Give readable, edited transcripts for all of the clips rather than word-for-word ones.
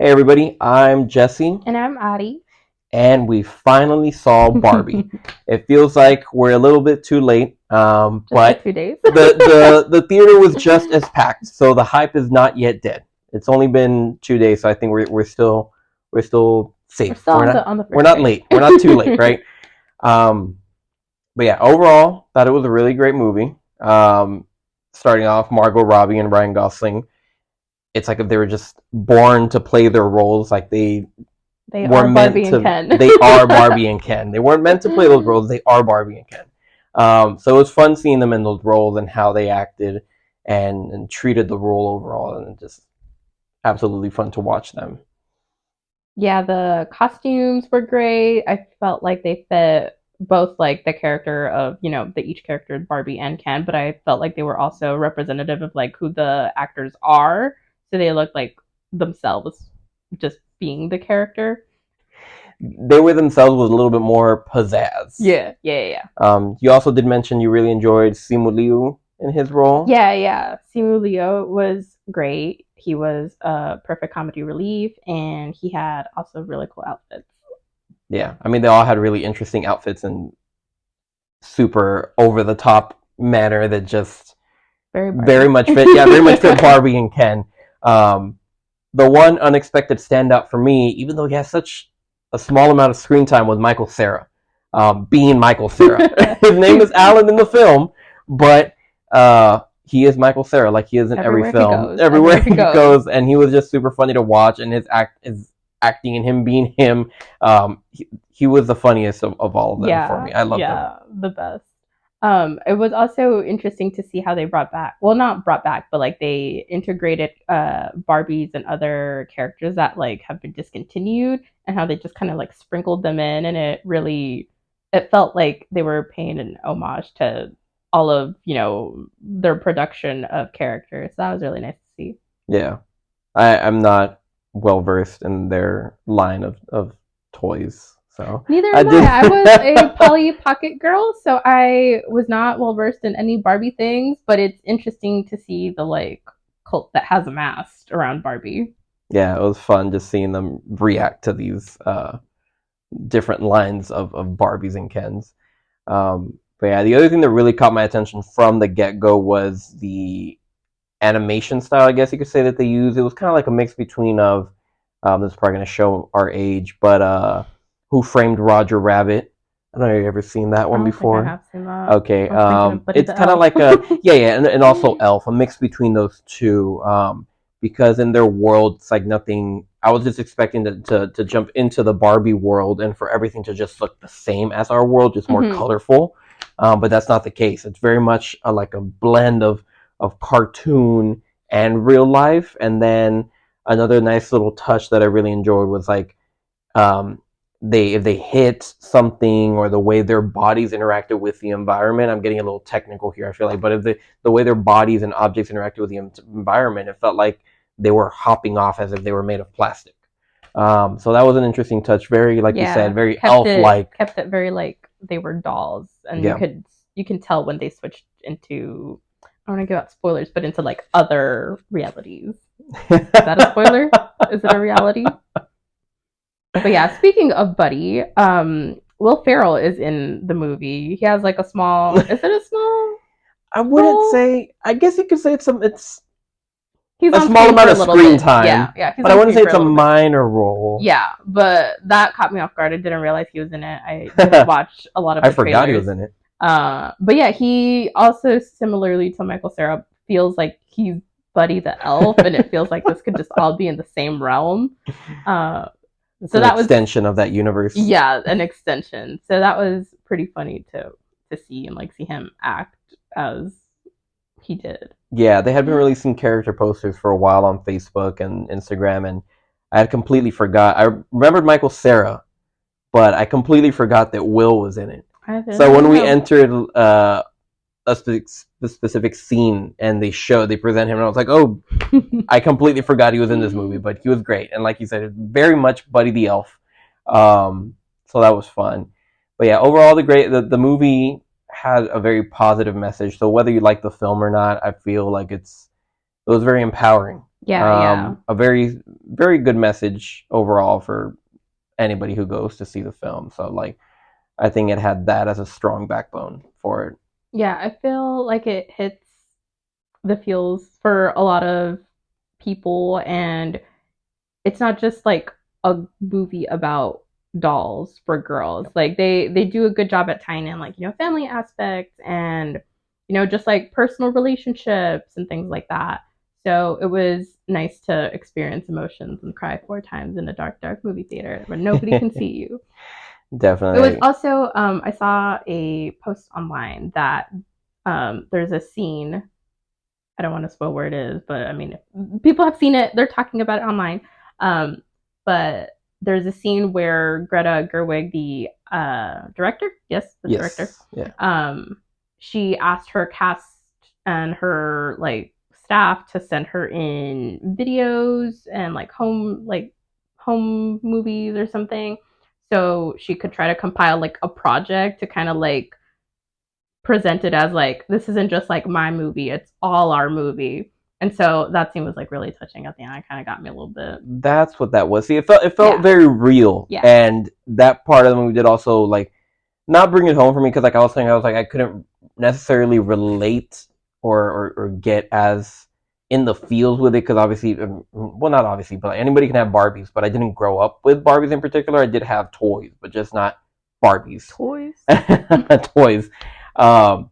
Hey everybody, I'm Jesse, And I'm Adi. and we finally saw Barbie. It feels like we're a little bit too late, Just like but 2 days. the theater was just as packed, so the hype is not yet dead. It's only been 2 days, so I think we're still We're safe. still We're on not the we're first not day. late. We're not too late, right? Um, but yeah, overall, thought it was a really great movie. Starting off, Margot Robbie and Ryan Gosling. It's like if they were just born to play their roles, like they They were are meant Barbie and to. Ken. They are Barbie and Ken. They weren't meant to play those roles. They are Barbie and Ken. So it was fun seeing them in those roles and how they acted and treated the role overall, and just absolutely fun to watch them. Yeah, the costumes were great. I felt like they fit both like the character of, the each character Barbie and Ken, but I felt like they were also representative of like who the actors are. So they looked like themselves just being the character. They were themselves with a little bit more pizzazz. Yeah. You also did mention you really enjoyed Simu Liu in his role. Yeah. Simu Leo was great. He was a perfect comedy relief, and he had also really cool outfits. Yeah, I mean they all had really interesting outfits and super over the top manner that just Very very Barbie. much fit. Yeah, very much fit Barbie and Ken. Um, the one unexpected standout for me, even though he has such a small amount of screen time, was Michael Cera. Being Michael Cera, his name is Alan in the film, but he is Michael Cera, like he is in every Everywhere he film, goes. everywhere Everywhere he he goes. goes, and he was just super funny to watch, and his acting and him being him, he was the funniest of all of them for me. I loved him. Yeah, the best. It was also interesting to see how they brought back, well, not brought back, but like they integrated Barbies and other characters that like have been discontinued, and how they just kind of like sprinkled them in, and it felt like they were paying an homage to all of, their production of characters. So that was really nice to see. Yeah, I'm not well versed in their line of toys, so Neither I am I. did. I was a Polly Pocket girl, so I was not well versed in any Barbie things, but it's interesting to see the like cult that has amassed around Barbie. Yeah, it was fun just seeing them react to these different lines of Barbies and Kens. But yeah, the other thing that really caught my attention from the get go was the animation style, I guess you could say, that they used. It was kind of like a mix between of this is probably going to show our age, but Who Framed Roger Rabbit? I don't know if you've ever seen that I one don't think I before. have seen that. Okay, I was thinking of Buddy it's the kind of Elf. like a yeah, and also Elf, a mix between those two. Because in their world, it's like nothing. I was just expecting to jump into the Barbie world and for everything to just look the same as our world, just more Mhm. colorful. But that's not the case. It's very much like a blend of cartoon and real life. And then another nice little touch that I really enjoyed was like um, they if they hit something or the way their bodies interacted with the environment. I'm getting a little technical here, I feel like, but if the way their bodies and objects interacted with the environment, it felt like they were hopping off as if they were made of plastic. So that was an interesting touch. Very, like you said, Yeah, very elf-like. kept it very like they were dolls, and Yeah. you can tell when they switched into, I don't want to give out spoilers, but into like other realities. Is that a spoiler? Is it a reality? But yeah, speaking of Buddy, Will Ferrell is in the movie. He has like a small. Is it a small I wouldn't role? say. I guess you could say it's He's a on small screen for amount a of little screen bit. Yeah, time, yeah. He's but I on wouldn't screen say for a it's a little bit. minor role. Yeah, but that caught me off guard. I didn't realize he was in it. I didn't watch a lot of I the forgot he was trailers. in it. But yeah, he also similarly to Michael Cera feels like he's Buddy the Elf, and it feels like this could just all be in the same realm. Uh, It's so an that was, extension of that universe. yeah, an extension. So that was pretty funny to see and like see him act as he did. Yeah, they had been releasing character posters for a while on Facebook and Instagram, and I had completely forgot. I remembered Michael Cera, but I completely forgot that Will was in it. I So when didn't we know. entered a specific scene and they present him, and I was like, oh, I completely forgot he was in this movie, but he was great. And like you said, it's very much Buddy the Elf. So that was fun. But yeah, overall, the movie had a very positive message. So whether you like the film or not, I feel like it was very empowering Yeah, yeah. A very, very good message overall for anybody who goes to see the film. So like, I think it had that as a strong backbone for it. Yeah, I feel like it hits the feels for a lot of people, and it's not just like a movie about dolls for girls. Like they do a good job at tying in like, family aspects and just like personal relationships and things like that. So it was nice to experience emotions and cry 4 times in a dark movie theater where nobody can see you. It was Definitely. also I saw a post online that there's a scene. I don't want to spoil where it is, but I mean, people have seen it. They're talking about it online. Um, but there's a scene where Greta Gerwig, the director, yes, the director, Yes. Yeah. um, she asked her cast and her like staff to send her in videos and like home movies or something, so she could try to compile like a project to kind of like presented as like this isn't just like my movie, it's all our movie. And so that scene was like really touching at the end. It kind of got me a little bit. That's what that was. See, it felt Yeah, very real, yeah. and that part of the movie did also like not bring it home for me because like I was saying, I was like I couldn't necessarily relate or get as in the feels with it because obviously, well, not obviously, but like, anybody can have Barbies, but I didn't grow up with Barbies in particular. I did have toys, but just not Barbies. Toys. Toys. Um,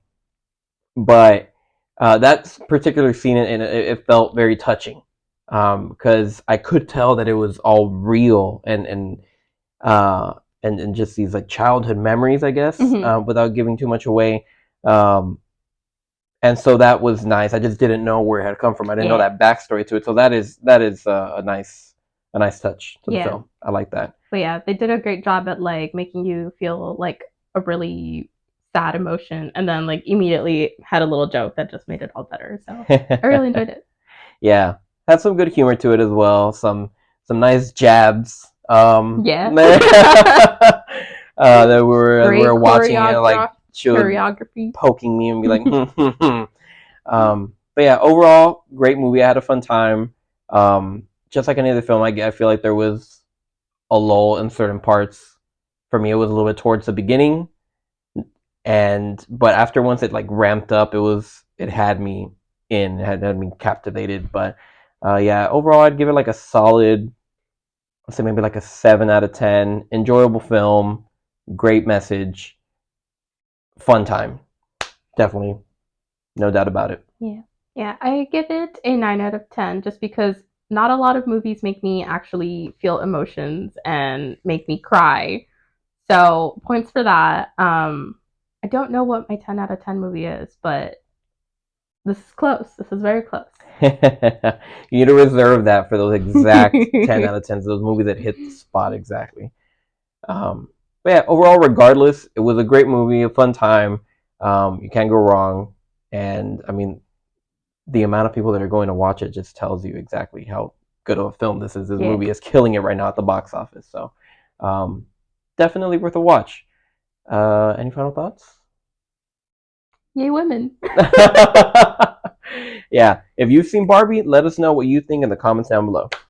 but that particular scene, and it felt very touching because I could tell that it was all real uh, and just these like childhood memories, I guess, Mm-hmm. without giving too much away. Um, and so that was nice. I just didn't know where it had come from. I didn't know Yeah, that backstory to it. So that is a nice touch to the yeah. film. I like that. But yeah, they did a great job at like making you feel like a really sad emotion, and then like immediately had a little joke that just made it all better. So I really enjoyed it. Yeah, had some good humor to it as well. Some nice jabs. Yeah. That we Great were watching it, like choreograph she would choreography. poking me and be like, but yeah, overall, great movie. I had a fun time. Just like any other film, I feel like there was a lull in certain parts. For me, it was a little bit towards the beginning, and but after once it like ramped up, it had me had me captivated. But yeah, overall, I'd give it like a solid, let's say maybe like a 7 out of 10. Enjoyable film, great message, fun time, definitely, no doubt about it. Yeah. Yeah, I give it a 9 out of 10 just because not a lot of movies make me actually feel emotions and make me cry. So, points for that. I don't know what my 10 out of 10 movie is, but this is close. This is very close. You need to reserve that for those exact 10 out of 10s, those movies that hit the spot exactly. Um, but yeah, overall, regardless, it was a great movie, a fun time. You can't go wrong. And I mean, the amount of people that are going to watch it just tells you exactly how good of a film this is. This Yeah. movie is killing it right now at the box office. So definitely worth a watch. Any final thoughts? Yay, women. Yeah, if you've seen Barbie, let us know what you think in the comments down below.